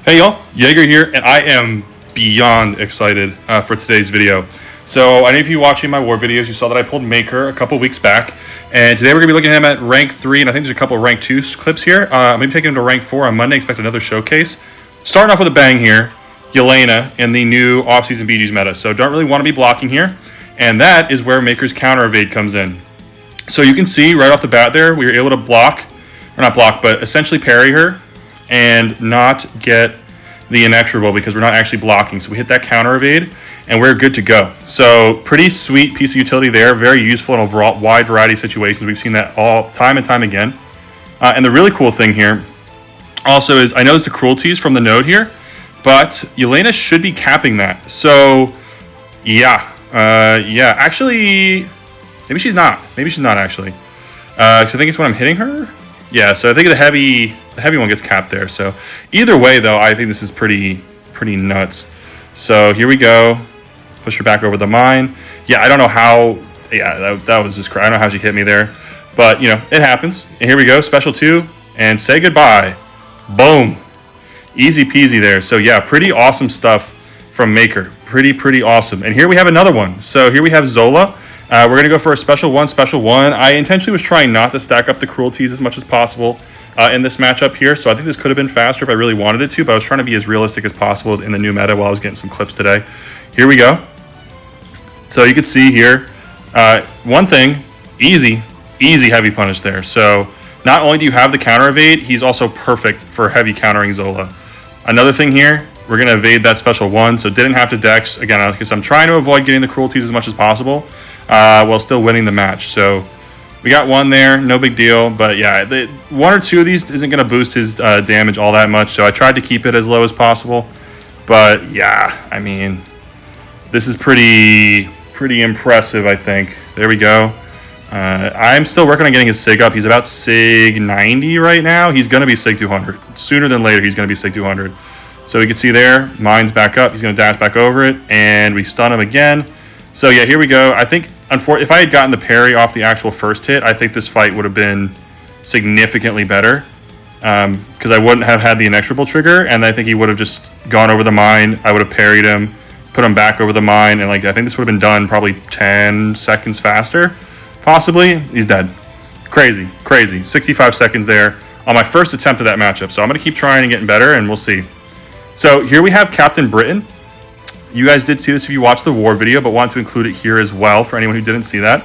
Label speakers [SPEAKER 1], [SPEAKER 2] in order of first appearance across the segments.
[SPEAKER 1] Hey y'all, Jaeger here, and I am beyond excited for today's video. So I know if you're watching my war videos, you saw that I pulled Maker a couple weeks back, and today we're going to be looking at him at rank 3, and I think there's a couple of rank 2 clips here. I'm going to be taking him to rank 4 on Monday, expect another showcase. Starting off with a bang here, Yelena in the new off-season BG's meta, so don't really want to be blocking here, and that is where Maker's counter evade comes in. So you can see right off the bat there, we were able to block, or not block, but essentially parry her, and not get the inexorable because we're not actually blocking. So we hit that counter evade and we're good to go. So pretty sweet piece of utility there, very useful in a wide variety of situations. We've seen that all time and time again. And the really cool thing here also is I noticed the cruelties from the node here, but Yelena should be capping that. So yeah, actually, maybe she's not actually. Because I think it's when I'm hitting her. Yeah, so I think the heavy one gets capped there. So either way, though, I think this is pretty nuts. So here we go. Push her back over the mine. Yeah, I don't know how. Yeah, that was just crazy. I don't know how she hit me there. But, you know, it happens. And here we go. Special 2. And say goodbye. Boom. Easy peasy there. So, yeah, pretty awesome stuff from Maker. Pretty awesome. And here we have another one. So here we have Zola. We're going to go for a special one. I intentionally was trying not to stack up the cruelties as much as possible in this matchup here. So I think this could have been faster if I really wanted it to, but I was trying to be as realistic as possible in the new meta while I was getting some clips today. Here we go. So you can see here, one thing, easy heavy punish there. So not only do you have the counter evade, he's also perfect for heavy countering Zola. Another thing here, we're going to evade that special one, so didn't have to dex, again, because I'm trying to avoid getting the cruelties as much as possible while still winning the match. So we got one there, no big deal, but yeah, one or two of these isn't going to boost his damage all that much, so I tried to keep it as low as possible. But yeah, I mean, this is pretty impressive, I think. There we go. I'm still working on getting his SIG up. He's about SIG 90 right now. He's going to be SIG 200. Sooner than later, he's going to be SIG 200. So you can see there, mine's back up. He's going to dash back over it, and we stun him again. So yeah, here we go. I think, if I had gotten the parry off the actual first hit, I think this fight would have been significantly better because I wouldn't have had the inexorable trigger, and I think he would have just gone over the mine. I would have parried him, put him back over the mine, and I think this would have been done probably 10 seconds faster, possibly. He's dead. Crazy. 65 seconds there on my first attempt at that matchup. So I'm going to keep trying and getting better, and we'll see. So here we have Captain Britain. You guys did see this if you watched the war video, but wanted to include it here as well for anyone who didn't see that.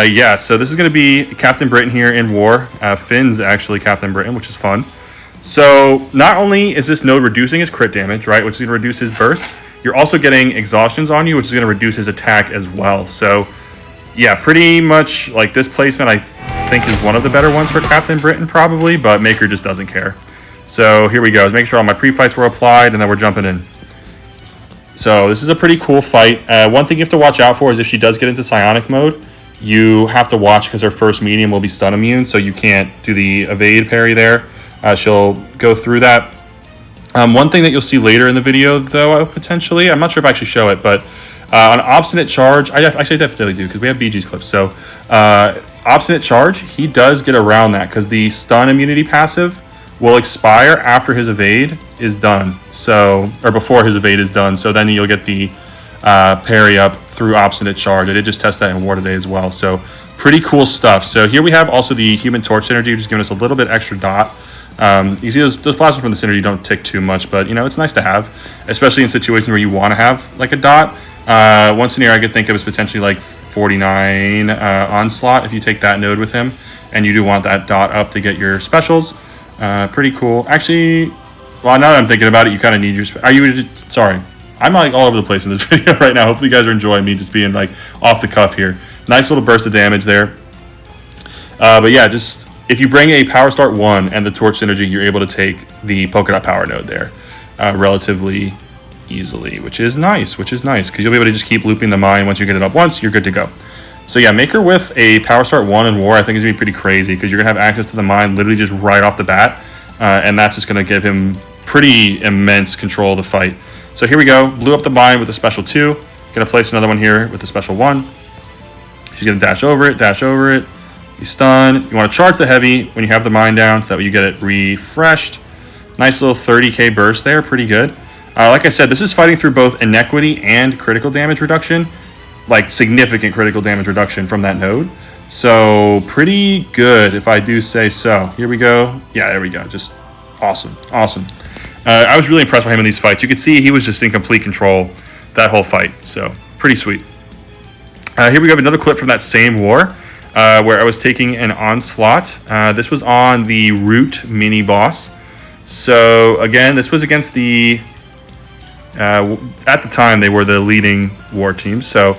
[SPEAKER 1] Yeah, so this is going to be Captain Britain here in war. Finn's actually Captain Britain, which is fun. So not only is this node reducing his crit damage, right, which is going to reduce his bursts, you're also getting exhaustions on you, which is going to reduce his attack as well. So yeah, pretty much like this placement I think is one of the better ones for Captain Britain probably, but Maker just doesn't care. So here we go. Let's make sure all my pre-fights were applied, and then we're jumping in. So this is a pretty cool fight. One thing you have to watch out for is if she does get into psionic mode, you have to watch because her first medium will be stun immune, so you can't do the evade parry there. She'll go through that. One thing that you'll see later in the video, though, potentially, I'm not sure if I actually show it, but on obstinate charge, I definitely do because we have BG's clips. So obstinate charge, he does get around that because the stun immunity passive will expire after his evade is done. So, or before his evade is done. So then you'll get the parry up through obstinate charge. I did just test that in war today as well. So pretty cool stuff. So here we have also the human torch synergy, which is giving us a little bit extra dot. You see those plasmas from the synergy don't tick too much, but you know, it's nice to have, especially in situations where you want to have like a dot. One scenario I could think of is potentially like 49 Onslaught if you take that node with him and you do want that dot up to get your specials. Pretty cool. Actually, well, now that I'm thinking about it, you kind of need your... Sorry. I'm like all over the place in this video right now. Hopefully you guys are enjoying me just being like off the cuff here. Nice little burst of damage there. But yeah, just if you bring a Power Start 1 and the Torch Synergy, you're able to take the Polka Dot Power node there relatively easily, which is nice because you'll be able to just keep looping the mine. Once you get it up once, you're good to go. So yeah, Maker with a Power Start 1 in war, I think is going to be pretty crazy because you're going to have access to the mine literally just right off the bat. And that's just going to give him pretty immense control of the fight. So here we go. Blew up the mine with a special 2. Going to place another one here with a special 1. She's going to dash over it. You stun. You want to charge the heavy when you have the mine down so that way you get it refreshed. Nice little 30k burst there, pretty good. Like I said, this is fighting through both inequity and critical damage reduction, like significant critical damage reduction from that node. So pretty good, if I do say so. Here we go. Yeah, there we go. Just awesome, awesome. I was really impressed by him in these fights. You could see he was just in complete control that whole fight. So pretty sweet. Here we have another clip from that same war where I was taking an Onslaught. This was on the Root mini boss. So again, this was against the, at the time they were the leading war team. So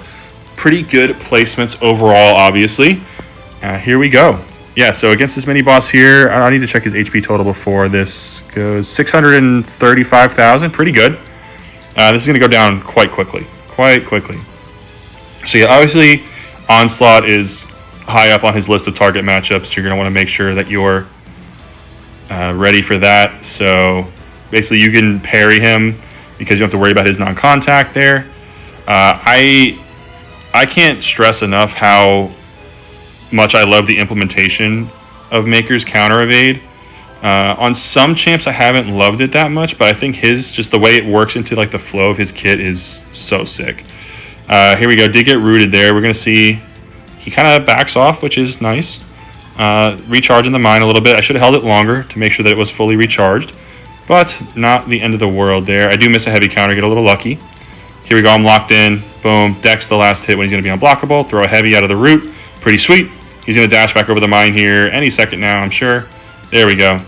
[SPEAKER 1] pretty good placements overall, obviously. Here we go. Yeah, so against this mini boss here, I need to check his HP total before this goes. 635,000, pretty good. This is going to go down quite quickly. So yeah, obviously, Onslaught is high up on his list of target matchups. You're going to want to make sure that you're ready for that. So basically, you can parry him because you don't have to worry about his non-contact there. I can't stress enough how much I love the implementation of Maker's counter evade. On some champs I haven't loved it that much, but I think just the way it works into like the flow of his kit is so sick. Here we go, did get rooted there. We're gonna see he kind of backs off, which is nice. Recharging the mine a little bit. I should have held it longer to make sure that it was fully recharged, but not the end of the world there. I do miss a heavy counter, get a little lucky. Here we go, I'm locked in. Boom, Dex the last hit when he's gonna be unblockable. Throw a heavy out of the root, pretty sweet. He's going to dash back over the mine here any second now, I'm sure. There we go.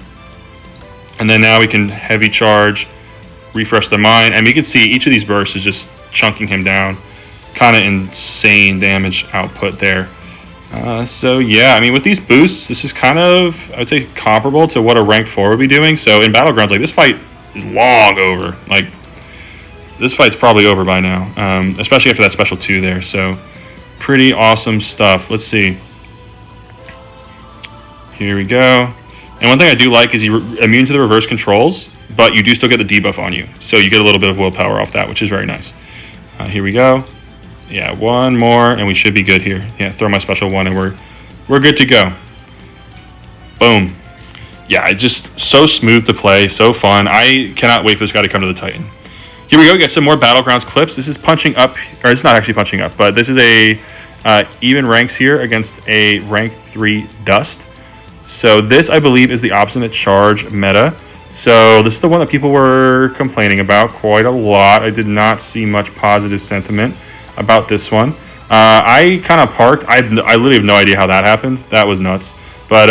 [SPEAKER 1] And then now we can heavy charge, refresh the mine. And we can see each of these bursts is just chunking him down. Kind of insane damage output there. So yeah, I mean, with these boosts, this is kind of, I would say, comparable to what a rank 4 would be doing. So in Battlegrounds, like, this fight is long over. Like, this fight's probably over by now, especially after that special 2 there. So pretty awesome stuff. Let's see. Here we go. And one thing I do like is you're immune to the reverse controls, but you do still get the debuff on you. So you get a little bit of willpower off that, which is very nice. Here we go. Yeah, one more, and we should be good here. Yeah, throw my special 1, and we're good to go. Boom. Yeah, it's just so smooth to play, so fun. I cannot wait for this guy to come to the Titan. Here we go. We got some more Battlegrounds clips. This is punching up, or it's not actually punching up, but this is a even ranks here against a rank 3 Dust. So this, I believe, is the obstinate charge meta. So this is the one that people were complaining about quite a lot. I did not see much positive sentiment about this one. I kind of parked. I literally have no idea how that happened. That was nuts. But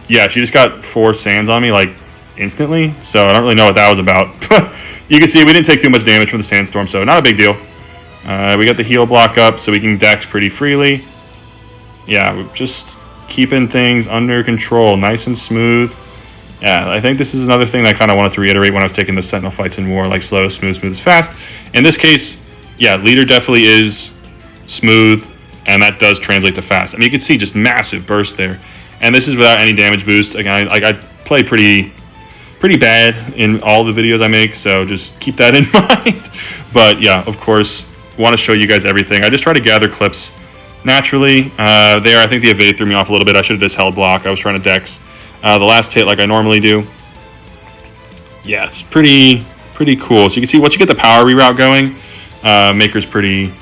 [SPEAKER 1] yeah, she just got 4 sands on me like instantly. So I don't really know what that was about. You can see we didn't take too much damage from the sandstorm, so not a big deal. We got the heal block up, so we can dex pretty freely. Yeah, we're just keeping things under control, nice and smooth. Yeah, I think this is another thing that I kind of wanted to reiterate when I was taking the Sentinel fights in war, like slow, smooth, smooth is fast. In this case, yeah, leader definitely is smooth, and that does translate to fast. I mean, you can see just massive burst there. And this is without any damage boost. Again, I play pretty bad in all the videos I make, so just keep that in mind. But yeah, of course, want to show you guys everything. I just try to gather clips naturally. There, I think the evade threw me off a little bit. I should have just held block. I was trying to dex the last hit like I normally do. Yeah, it's pretty cool. So you can see once you get the power reroute going, Maker's pretty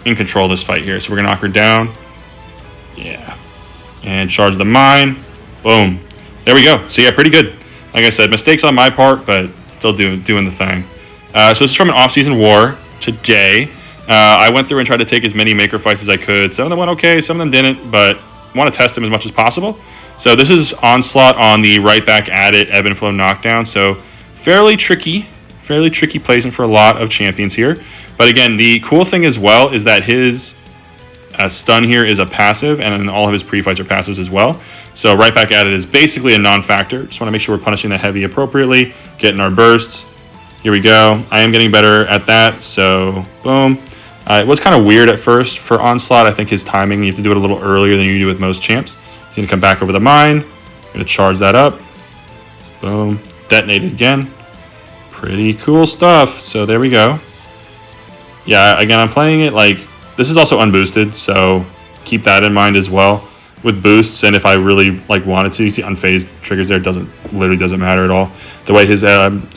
[SPEAKER 1] in control of this fight here. So we're gonna knock her down. Yeah, and charge the mine. Boom. There we go. So yeah, pretty good. Like I said, mistakes on my part, but still doing the thing. So this is from an off-season war today. I went through and tried to take as many Maker fights as I could. Some of them went okay, some of them didn't, but want to test them as much as possible. So this is Onslaught on the right back at it, ebb and flow knockdown. So fairly tricky placement for a lot of champions here. But again, the cool thing as well is that his stun here is a passive, and then all of his pre-fights are passives as well. So right back at it is basically a non-factor. Just want to make sure we're punishing the heavy appropriately, getting our bursts. Here we go. I am getting better at that, so boom. It was kind of weird at first for Onslaught. I think his timing, you have to do it a little earlier than you do with most champs. He's going to come back over the mine. Going to charge that up. Boom. Detonated again. Pretty cool stuff. So there we go. Yeah, again, I'm playing it like, this is also unboosted, so keep that in mind as well. with boosts, and if I really like wanted to, you see unfazed triggers there. Literally doesn't matter at all. The way his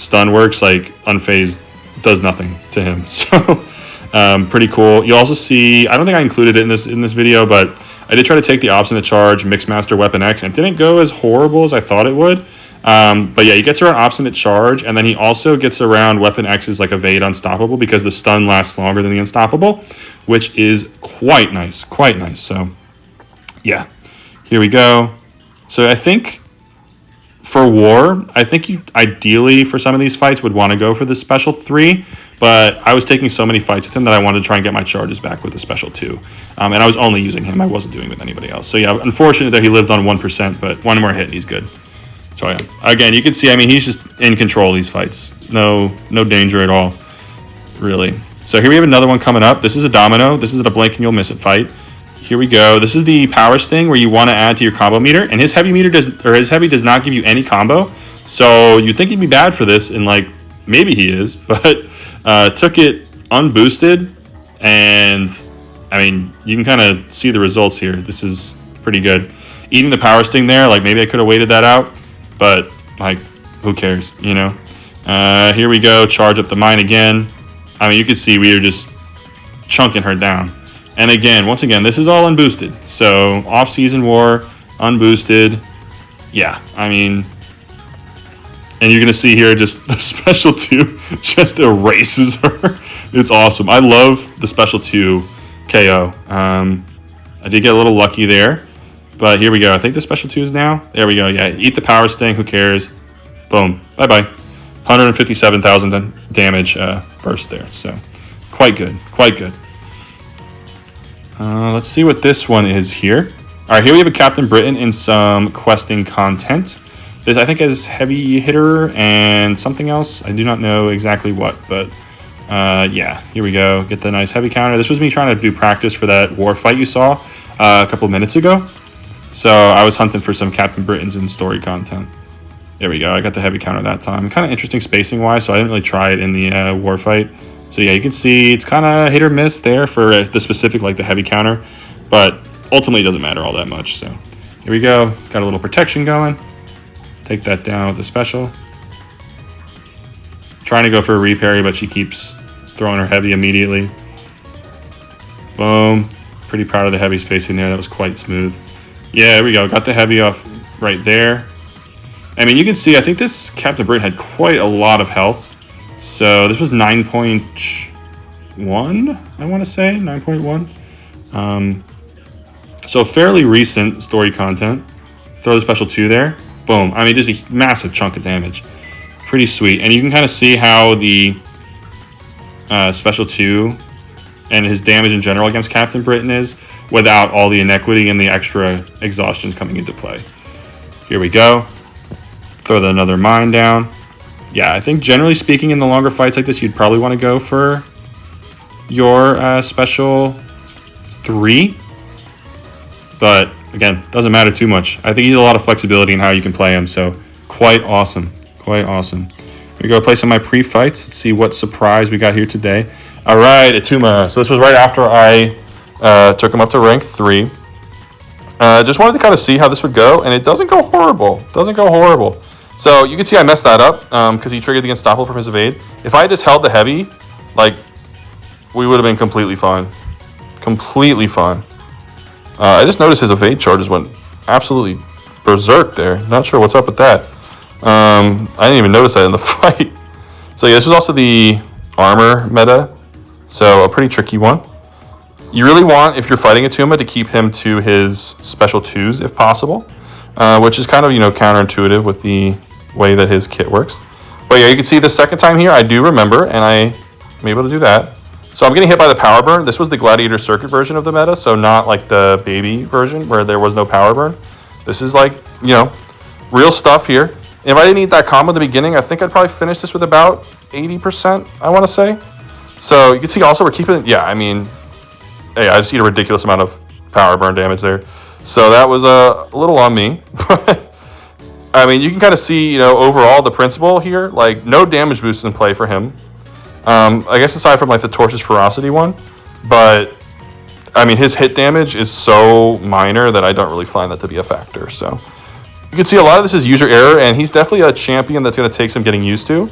[SPEAKER 1] stun works, like unfazed does nothing to him. So pretty cool. You also see, I don't think I included it in this video, but I did try to take the obstinate charge Mixmaster Weapon X, and it didn't go as horrible as I thought it would. But yeah, he gets around obstinate charge, and then he also gets around Weapon X's like evade unstoppable, because the stun lasts longer than the unstoppable, which is quite nice, quite nice. So yeah, here we go. So I think for war, I think you ideally for some of these fights would want to go for the special 3, but I was taking so many fights with him that I wanted to try and get my charges back with the special 2. And I was only using him. I wasn't doing it with anybody else. So yeah, unfortunate that he lived on 1%, but one more hit and he's good. So yeah, again, you can see, I mean, he's just in control of these fights. No danger at all, really. So here we have another one coming up. This is a domino. This is a blink and you'll miss it fight. Here we go. This is the power sting where you want to add to your combo meter, and his heavy does not give you any combo. So you'd think he'd be bad for this, and like maybe he is, but took it unboosted, and I mean you can kind of see the results here. This is pretty good. Eating the power sting there, like maybe I could have waited that out, but like who cares, you know? Here we go. Charge up the mine again. I mean you can see we are just chunking her down. And again, once again, this is all unboosted. So off-season war, unboosted. Yeah, I mean, and you're gonna see here just the special 2 just erases her. It's awesome. I love the special 2 KO. I did get a little lucky there, but here we go. I think the special 2 is now. There we go. Yeah, eat the power sting. Who cares? Boom. Bye bye. 157,000 damage burst there. So quite good. Quite good. Let's see what this one is here. All right, here we have a Captain Britain in some questing content. This, I think, is heavy hitter and something else. I do not know exactly what, but yeah, here we go. Get the nice heavy counter. This was me trying to do practice for that war fight you saw a couple minutes ago. So I was hunting for some Captain Britons in story content. There we go. I got the heavy counter that time. Kind of interesting spacing-wise, so I didn't really try it in the war fight. So yeah, you can see it's kind of hit or miss there for the specific, like the heavy counter, but ultimately it doesn't matter all that much. So here we go. Got a little protection going. Take that down with the special. Trying to go for a reparry, but she keeps throwing her heavy immediately. Boom. Pretty proud of the heavy spacing there. That was quite smooth. Yeah, there we go. Got the heavy off right there. I mean, you can see, I think this Captain Britain had quite a lot of health. So this was 9.1, I want to say, 9.1. So fairly recent story content. Throw the special 2 there. Boom. I mean, just a massive chunk of damage. Pretty sweet. And you can kind of see how the special 2 and his damage in general against Captain Britain is without all the inequity and the extra exhaustions coming into play. Here we go. Throw another mine down. Yeah, I think generally speaking in the longer fights like this, you'd probably want to go for your special 3. But again, doesn't matter too much. I think he's a lot of flexibility in how you can play him, so quite awesome. Quite awesome. Here we go, play some of my pre-fights. Let's see what surprise we got here today. All right, Atuma. So this was right after I took him up to rank 3. Just wanted to kind of see how this would go, and it doesn't go horrible. Doesn't go horrible. So you can see I messed that up because he triggered the unstoppable from his evade. If I just held the heavy, like, we would have been completely fine. Completely fine. I just noticed his evade charges went absolutely berserk there. Not sure what's up with that. I didn't even notice that in the fight. So yeah, this was also the armor meta. So a pretty tricky one. You really want, if you're fighting Atuma, to keep him to his special 2s if possible. Which is kind of, counterintuitive with the way that his kit works. But yeah, you can see the second time here, I do remember, and I'm able to do that. So I'm getting hit by the power burn. This was the Gladiator Circuit version of the meta, so not like the baby version where there was no power burn. This is like, real stuff here. If I didn't eat that combo at the beginning, I think I'd probably finish this with about 80%, I want to say. So you can see also we're keeping, hey, I just eat a ridiculous amount of power burn damage there. So that was a little on me. I mean, you can kind of see, overall the principle here, like no damage boost in play for him. I guess aside from like the Torch's Ferocity one, but I mean, his hit damage is so minor that I don't really find that to be a factor. So you can see a lot of this is user error, and he's definitely a champion that's going to take some getting used to.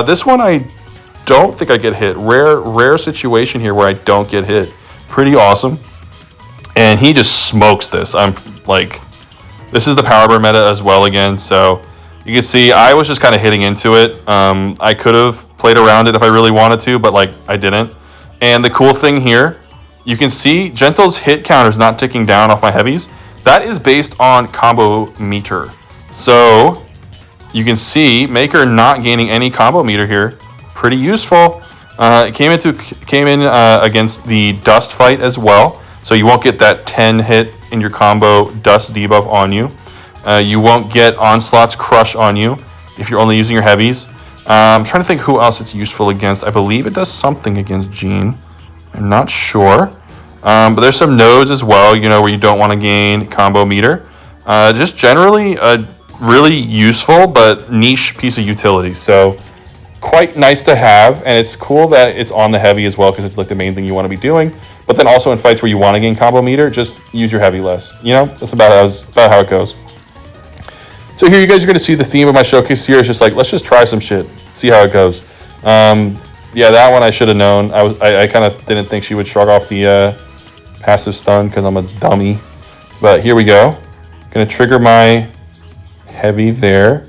[SPEAKER 1] This one I don't think I get hit. Rare situation here where I don't get hit. Pretty awesome. And he just smokes this. I'm like, this is the power burn meta as well again. So you can see I was just kind of hitting into it. I could have played around it if I really wanted to, but like I didn't. And the cool thing here, you can see Gentle's hit counter is not ticking down off my heavies. That is based on combo meter. So you can see Maker not gaining any combo meter here. Pretty useful. It came in against the Dust fight as well. So you won't get that 10 hit in your combo Dust debuff on you. You won't get Onslaught's Crush on you if you're only using your heavies. I'm trying to think who else it's useful against. I believe it does something against Jean. I'm not sure. But there's some nodes as well, you know, where you don't want to gain combo meter. Just generally a really useful but niche piece of utility. So quite nice to have, and it's cool that it's on the heavy as well because it's like the main thing you want to be doing. But then also in fights where you want to gain combo meter, just use your heavy less. You know, that's about how it goes. So here you guys are going to see the theme of my showcase here. It's just like, let's just try some shit, see how it goes. Yeah, that one I should have known. I kind of didn't think she would shrug off the passive stun because I'm a dummy. But here we go. Going to trigger my heavy there.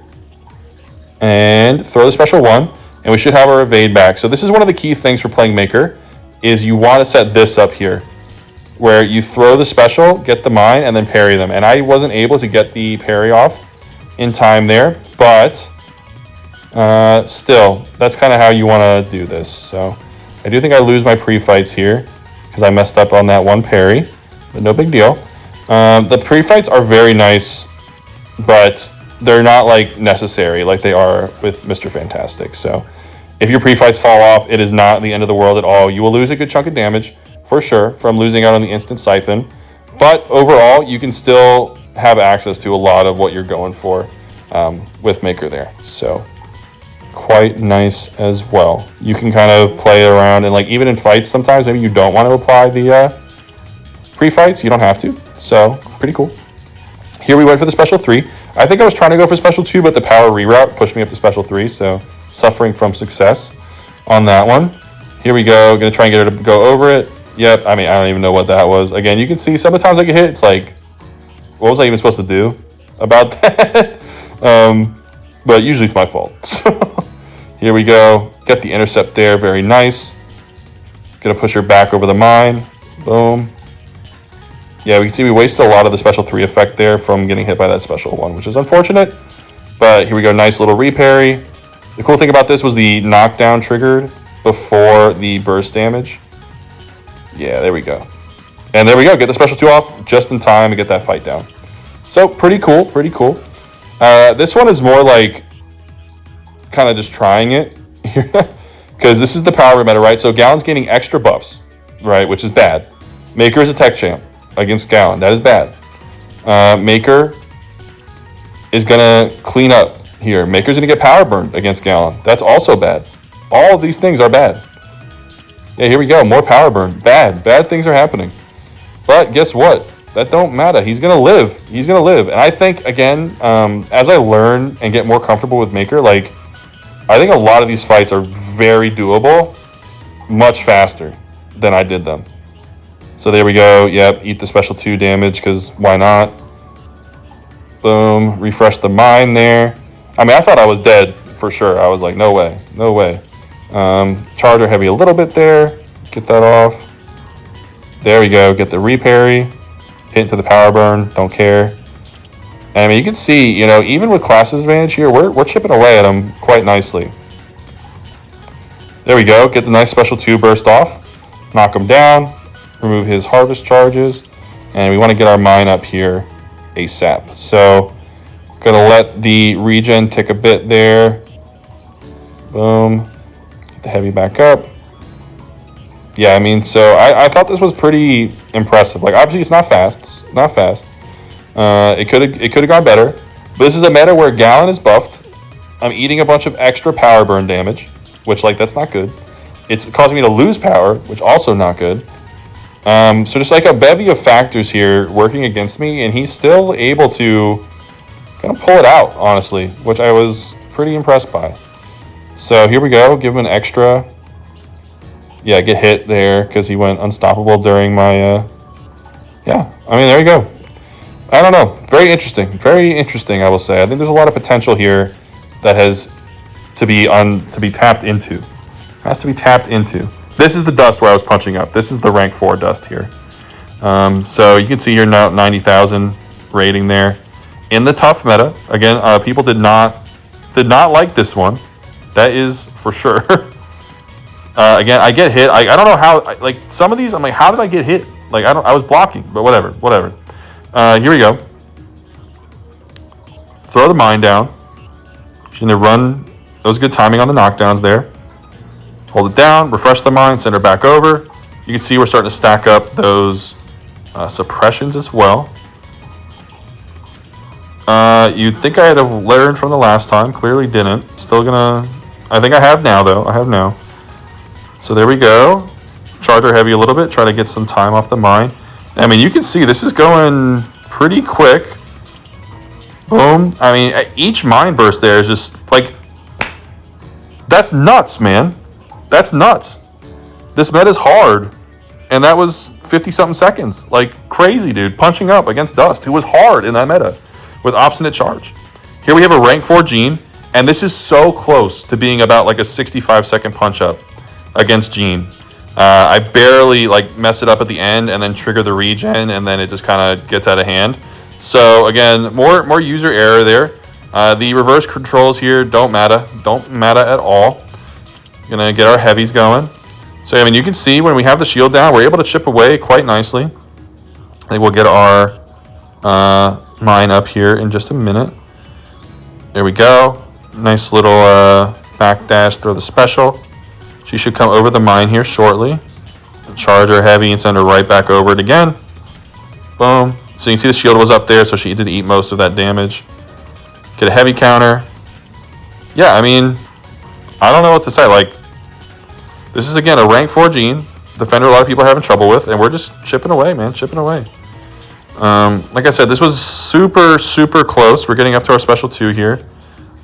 [SPEAKER 1] And throw the special one. And we should have our evade back. So this is one of the key things for playing Maker, is you want to set this up here, where you throw the special, get the mine, and then parry them. And I wasn't able to get the parry off in time there, but still, that's kind of how you want to do this. So I do think I lose my pre-fights here because I messed up on that one parry, but no big deal. The pre-fights are very nice, but they're not like necessary like they are with Mr. Fantastic. So if your pre-fights fall off, it is not the end of the world at all. You will lose a good chunk of damage for sure from losing out on the instant siphon, but overall you can still have access to a lot of what you're going for with Maker there. So quite nice as well. You can kind of play around, and like even in fights sometimes maybe you don't want to apply the pre-fights. You don't have to. So pretty cool. Here we went for the special 3. I think I was trying to go for special 2, but the power reroute pushed me up to special 3, so suffering from success on that one. Here we go. Gonna try and get her to go over it. Yep, I mean, I don't even know what that was. Again, you can see some of the times I get hit, it's like, what was I even supposed to do about that? But usually it's my fault. So here we go. Get the intercept there. Very nice. Gonna push her back over the mine. Boom. Yeah, we can see we wasted a lot of the special 3 effect there from getting hit by that special 1, which is unfortunate. But here we go. Nice little reparry. The cool thing about this was the knockdown triggered before the burst damage. Yeah, there we go. And there we go. Get the special 2 off just in time to get that fight down. So pretty cool. Pretty cool. This one is more like kind of just trying it. Because this is the power meta, right? So Gallon's gaining extra buffs, right? Which is bad. Maker is a tech champ against Gallon. That is bad. Maker is going to clean up here. Maker's going to get power burned against Gallon. That's also bad. All of these things are bad. Yeah, here we go. More power burn. Bad. Bad things are happening. But guess what? That don't matter. He's going to live. He's going to live. And I think, again, as I learn and get more comfortable with Maker, like, I think a lot of these fights are very doable much faster than I did them. So there we go. Yep, eat the special 2 damage because why not? Boom. Refresh the mine there. I mean, I thought I was dead for sure. I was like, no way. No way. Charger heavy a little bit there. Get that off. There we go. Get the reparry. Hit into the power burn. Don't care. And I mean, you can see, you know, even with classes advantage here, we're chipping away at him quite nicely. There we go. Get the nice special 2 burst off. Knock him down. Remove his harvest charges. And we want to get our mine up here ASAP. So, gonna let the regen tick a bit there. Boom. Get the heavy back up. Yeah, I mean, so I thought this was pretty impressive. Like, obviously, it's not fast. Not fast. It could have gone better. But this is a meta where Gallon is buffed. I'm eating a bunch of extra power burn damage, which, like, that's not good. It's causing me to lose power, which also not good. So just like a bevy of factors here working against me, and he's still able to kind of pull it out, honestly, which I was pretty impressed by. So here we go. Give him an extra. Yeah, get hit there because he went unstoppable during my... yeah, I mean, there you go. I don't know. Very interesting. Very interesting, I will say. I think there's a lot of potential here that has to be tapped into. Has to be tapped into. This is the dust where I was punching up. This is the rank 4 dust here. So you can see here now 90,000 rating there. In the tough meta, again, people did not like this one. That is for sure. Again, I get hit. I don't know how. Like some of these, I'm like, how did I get hit? Like I was blocking, but whatever. Here we go. Throw the mine down. She's gonna run. That was good timing on the knockdowns there. Hold it down, refresh the mine, send her back over. You can see we're starting to stack up those suppressions as well. You'd think I had learned from the last time. Clearly didn't. Still gonna... I think I have now, though. I have now. So there we go. Charge her heavy a little bit. Try to get some time off the mine. I mean, you can see this is going pretty quick. Boom. I mean, each mine burst there is just like... That's nuts, man. That's nuts. This meta's hard. And that was 50-something seconds. Like, crazy, dude. Punching up against Dust, who was hard in that meta with obstinate charge. Here we have a rank 4 Gene. And this is so close to being about like a 65-second punch-up against Gene. I barely like mess it up at the end and then trigger the regen, and then it just kind of gets out of hand. So, again, more user error there. The reverse controls here don't matter. Don't matter at all. Gonna get our heavies going. So, I mean, you can see when we have the shield down, we're able to chip away quite nicely. I think we'll get our mine up here in just a minute. There we go. Nice little backdash, throw the special. She should come over the mine here shortly. Charge her heavy and send her right back over it again. Boom. So you can see the shield was up there, so she did eat most of that damage. Get a heavy counter. Yeah, I mean, I don't know what to say. Like, this is, again, a rank 4 Gene. Defender a lot of people are having trouble with, and we're just chipping away, man. Chipping away. Like I said, this was super, super close. We're getting up to our special 2 here.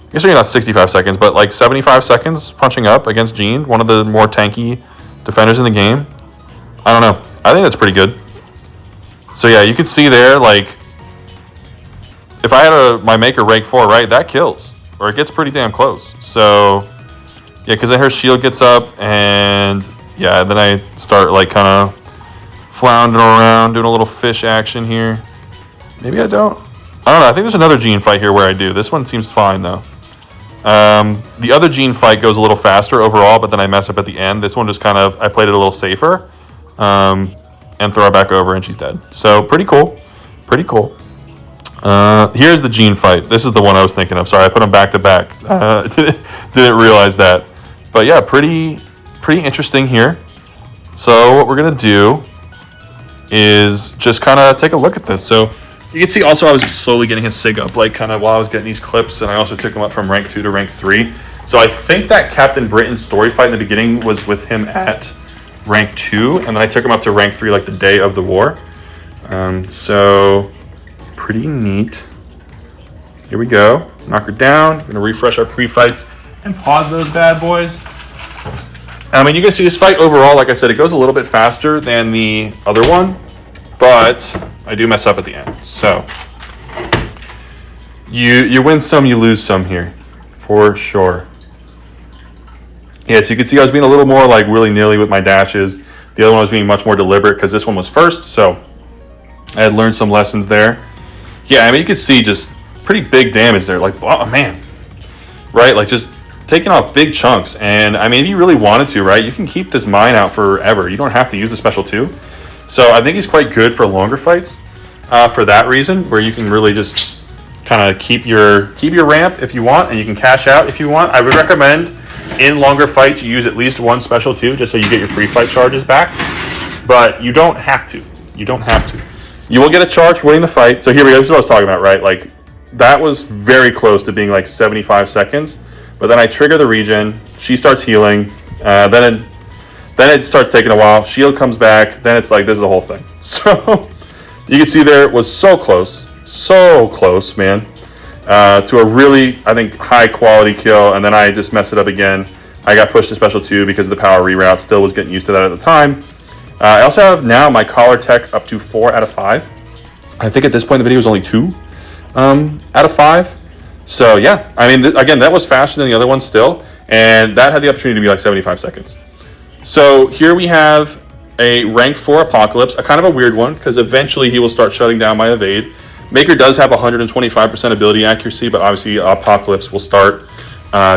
[SPEAKER 1] I guess maybe not 65 seconds, but like 75 seconds punching up against Gene, one of the more tanky defenders in the game. I don't know. I think that's pretty good. So yeah, you can see there, like, if I had my Maker rank 4, right, that kills. Or it gets pretty damn close. So, yeah, because then her shield gets up, and yeah, then I start like kind of floundering around, doing a little fish action here. Maybe I don't. I don't know. I think there's another Gene fight here where I do. This one seems fine, though. The other Gene fight goes a little faster overall, but then I mess up at the end. This one just kind of, I played it a little safer. And throw her back over, and she's dead. So, pretty cool. Pretty cool. Here's the Gene fight. This is the one I was thinking of. Sorry, I put them back to back. Didn't realize that. But yeah, pretty interesting here. So what we're going to do is just kind of take a look at this. So you can see also I was slowly getting his sig up, like kind of while I was getting these clips, and I also took him up from rank 2 to rank 3. So I think that Captain Britain's story fight in the beginning was with him at rank 2, and then I took him up to rank 3 like the day of the war. So pretty neat. Here we go. Knock her down. We're gonna refresh our pre-fights and pause those bad boys. I mean, you can see this fight overall, like I said, it goes a little bit faster than the other one, but I do mess up at the end. So you win some, you lose some here, for sure. Yeah, so you can see I was being a little more like willy-nilly with my dashes. The other one was being much more deliberate because this one was first, so I had learned some lessons there. Yeah, I mean, you can see just pretty big damage there. Like, oh, man. Right? Like, just taking off big chunks. And, I mean, if you really wanted to, right, you can keep this mine out forever. You don't have to use the special 2. So I think he's quite good for longer fights for that reason, where you can really just kind of keep your ramp if you want, and you can cash out if you want. I would recommend in longer fights you use at least one special 2 just so you get your pre-fight charges back. But you don't have to. You don't have to. You will get a charge for winning the fight. So here we go. This is what I was talking about, right? Like, that was very close to being like 75 seconds. But then I trigger the regen. She starts healing. Then Then it starts taking a while. Shield comes back. Then it's like, this is the whole thing. So you can see there it was so close, man, to a really, I think, high quality kill. And then I just messed it up again. I got pushed to special 2 because of the power reroute. Still was getting used to that at the time. I also have now my collar tech up to 4 out of 5. I think at this point in the video it was only 2 out of 5. So yeah, I mean, again, that was faster than the other one still. And that had the opportunity to be like 75 seconds. So here we have a rank 4 Apocalypse, a kind of a weird one, because eventually he will start shutting down my evade. Maker does have 125% ability accuracy, but obviously Apocalypse will start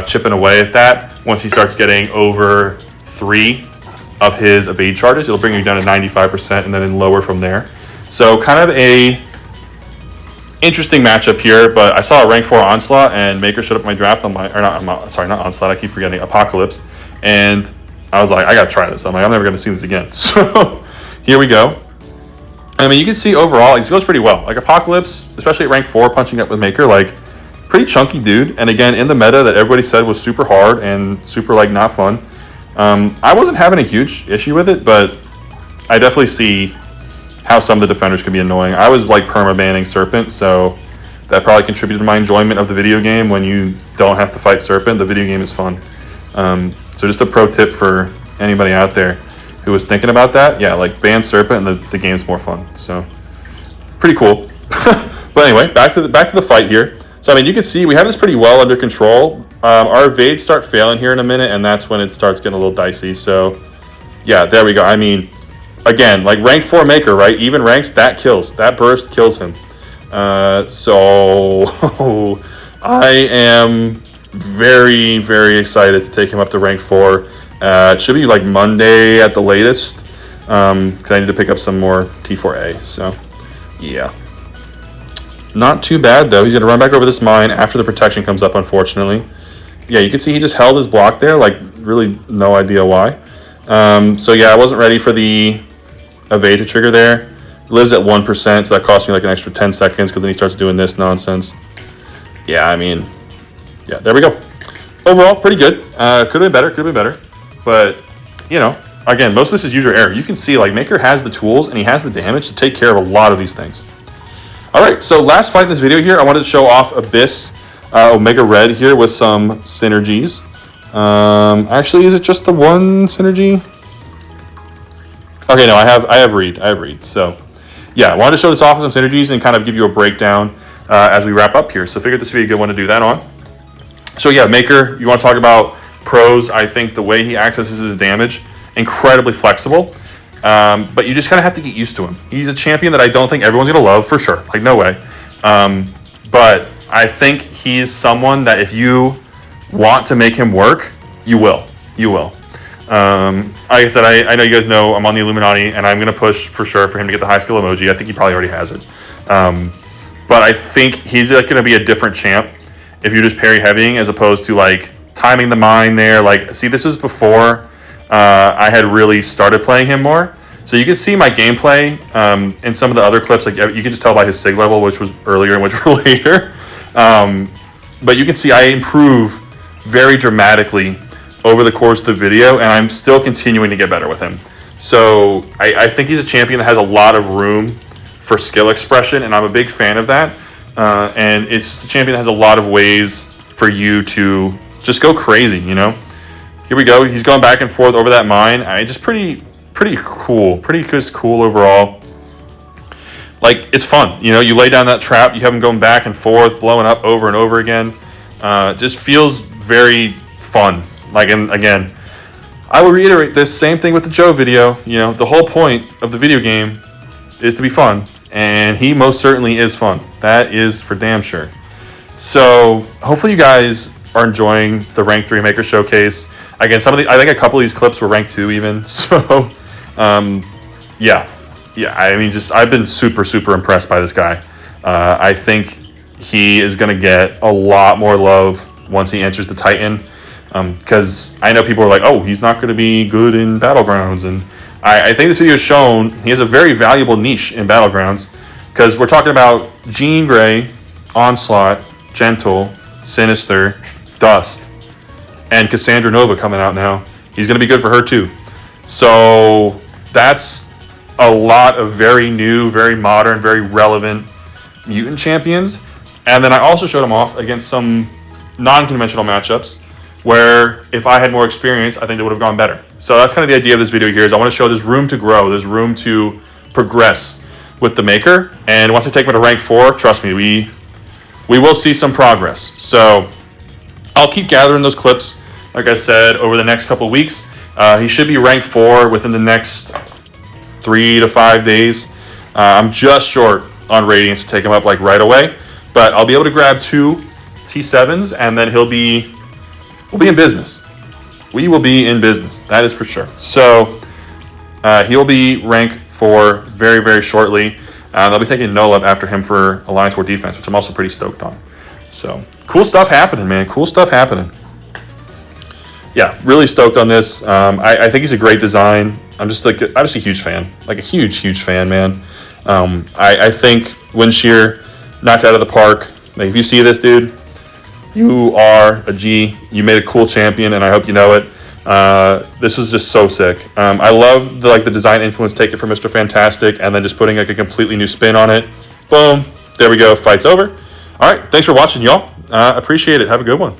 [SPEAKER 1] chipping away at that once he starts getting over 3 of his evade charges. It'll bring you down to 95% and then lower from there. So kind of a interesting matchup here, but I saw a rank 4 Onslaught and Maker showed up in my draft on my, or not, sorry, not Onslaught, I keep forgetting, Apocalypse. And I was like, I gotta try this. I'm like, I'm never gonna see this again. So here we go. I mean, you can see overall, it goes pretty well. Like Apocalypse, especially at rank 4, punching up with Maker, like pretty chunky dude. And again, in the meta that everybody said was super hard and super like not fun. I wasn't having a huge issue with it, but I definitely see how some of the defenders can be annoying. I was like perma-banning Serpent, so that probably contributed to my enjoyment of the video game. When you don't have to fight Serpent, the video game is fun. So just a pro tip for anybody out there who was thinking about that. Yeah, like ban Serpent and the game's more fun. So pretty cool. But anyway, back to the fight here. So I mean, you can see we have this pretty well under control. Our evades start failing here in a minute, and that's when it starts getting a little dicey. So yeah, there we go. I mean, again, like rank 4 Maker, right? Even ranks, that kills. That burst kills him. So I am very, very excited to take him up to rank 4. It should be like Monday at the latest, because I need to pick up some more T4A. So yeah, not too bad though. He's gonna run back over this mine after the protection comes up, unfortunately. Yeah, you can see he just held his block there, like really no idea why. So yeah, I wasn't ready for the evade to trigger there. Lives at 1%, so that cost me like an extra 10 seconds because then he starts doing this nonsense. Yeah, I mean, yeah, there we go. Overall, pretty good. Could have been better. But, you know, again, most of this is user error. You can see, like, Maker has the tools and he has the damage to take care of a lot of these things. All right, so last fight in this video here, I wanted to show off Abyss Omega Red here with some synergies. Actually, is it just the one synergy? Okay, no, I have Reed. So, yeah, I wanted to show this off with some synergies and kind of give you a breakdown as we wrap up here. So, figured this would be a good one to do that on. So, yeah, Maker, you want to talk about pros? I think the way he accesses his damage, incredibly flexible. But you just kind of have to get used to him. He's a champion that I don't think everyone's going to love, for sure. Like, no way. But I think he's someone that if you want to make him work, you will. Like I said, I know you guys know I'm on the Illuminati, and I'm going to push for sure for him to get the high skill emoji. I think he probably already has it. But I think he's going to be a different champ if you're just parry heavying as opposed to like timing the mine there. Like, see, this is before I had really started playing him more. So you can see my gameplay in some of the other clips. Like, you can just tell by his sig level, which was earlier and which were later. But you can see I improve very dramatically over the course of the video, and I'm still continuing to get better with him. So I think he's a champion that has a lot of room for skill expression, and I'm a big fan of that. And it's a champion that has a lot of ways for you to just go crazy, you know? Here we go. He's going back and forth over that mine. Just pretty cool. Pretty just cool overall. Like, it's fun. You know, you lay down that trap, you have him going back and forth, blowing up over and over again. Just feels very fun. Like, and again, I will reiterate this same thing with the Joe video. You know, the whole point of the video game is to be fun, and he most certainly is fun. That is for damn sure. So hopefully you guys are enjoying the Rank 3 Maker Showcase. Again, I think a couple of these clips were Rank 2 even. So, yeah. I mean, I've been super impressed by this guy. I think he is going to get a lot more love once he enters the Titan. Because I know people are like, oh, he's not going to be good in Battlegrounds. And I think this video has shown he has a very valuable niche in Battlegrounds. Because we're talking about Jean Grey, Onslaught, Gentle, Sinister, Dust, and Cassandra Nova coming out now. He's going to be good for her too. So that's a lot of very new, very modern, very relevant mutant champions. And then I also showed him off against some non-conventional matchups where if I had more experience, I think they would have gone better. So that's kind of the idea of this video here is I want to show there's room to grow, there's room to progress with the Maker. And once I take him to rank 4, trust me, we will see some progress. So I'll keep gathering those clips, like I said, over the next couple of weeks. He should be ranked 4 within the next 3 to 5 days. I'm just short on radiance to take him up like right away, but I'll be able to grab 2 T7s and then we'll be in business. We will be in business, that is for sure. So he'll be rank 4 very, very shortly. They'll be taking Null up after him for Alliance War Defense, which I'm also pretty stoked on. So cool stuff happening, man. Cool stuff happening. Yeah, really stoked on this. I think he's a great design. I'm just a huge fan, like a huge fan, man. I think Windshear knocked out of the park. Like, if you see this, dude, you are a G. You made a cool champion, and I hope you know it. This is just so sick. I love the design influence. Take it from Mr. Fantastic, and then just putting like a completely new spin on it. Boom, there we go. Fight's over. All right, thanks for watching, y'all. Appreciate it. Have a good one.